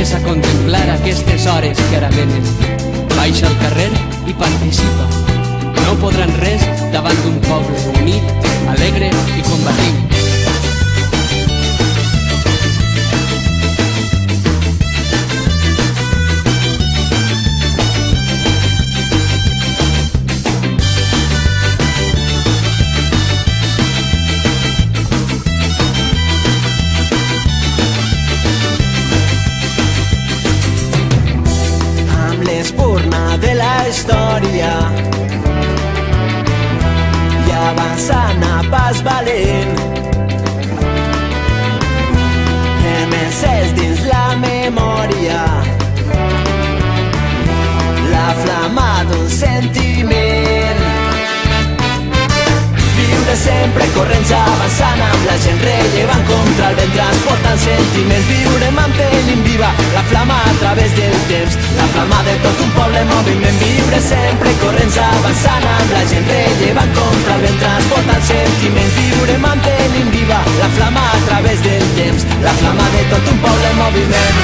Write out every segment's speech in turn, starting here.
vés a contemplar aquestes hores que ara venen. Baixa al carrer i participa. No podran res davant d'un poble unit, alegre i combatiu. De la història i avançant a pas valent, hem encès dins la memòria la flama d'un sentiment. Viure sempre corrents avançant amb la gent rellevant contra el vent transportant sentiments. Viure mantenint viva la flama a través del temps, la flama de tot un poble en moviment. Viure sempre corrents avançant amb la gent rellevant contra el vent transportant sentiments. Viure mantenint viva la flama a través del temps, la flama de tot un poble en moviment.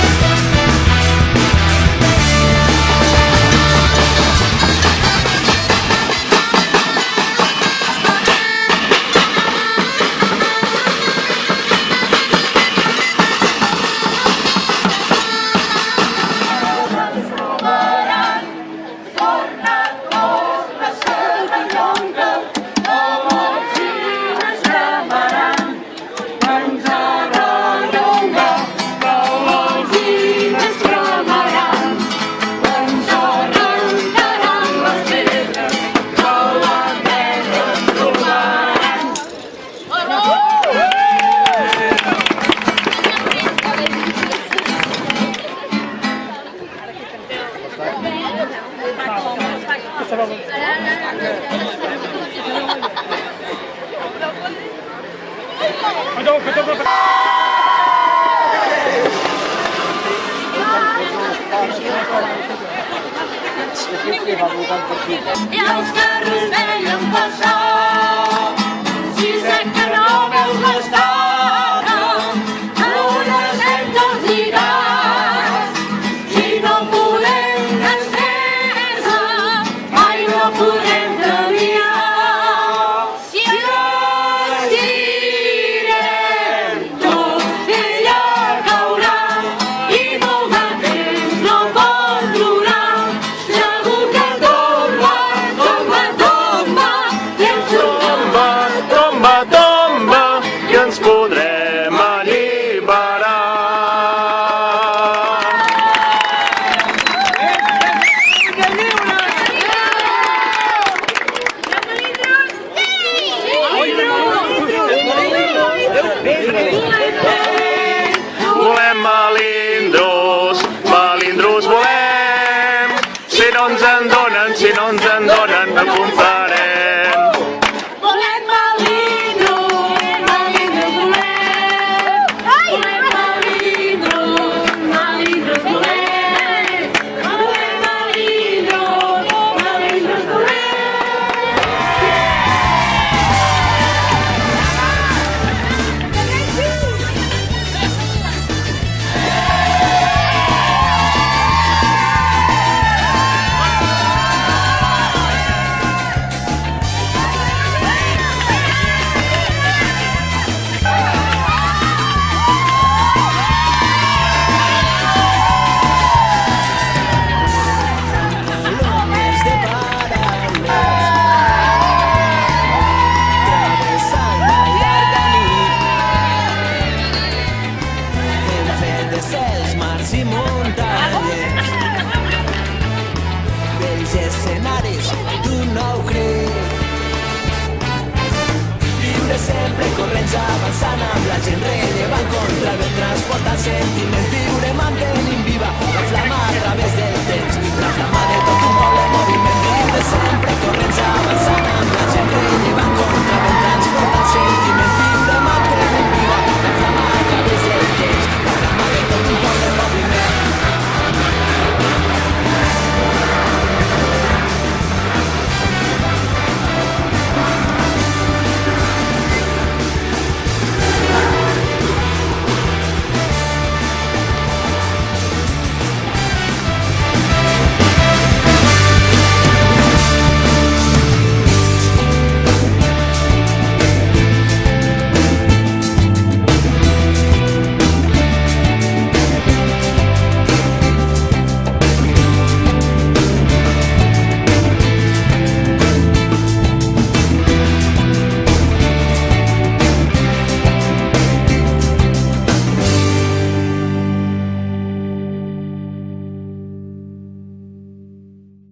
I els carros veien passar, si sé que no veus l'estona, a unes ens diràs, si no podem estresa, mai no podem treballar. Si ens girem, tot ella caurà, i molt de temps no pot durar. Si no ens en donen, no comprarem. Volem melindros, melindros volem. Volem melindros, melindros volem. Volem melindros, melindros volem. Sempre corrents avançant amb la gent rellevant contra el vent transportant sentiments. Viure mantenint viva la flama a través del temps, la flama de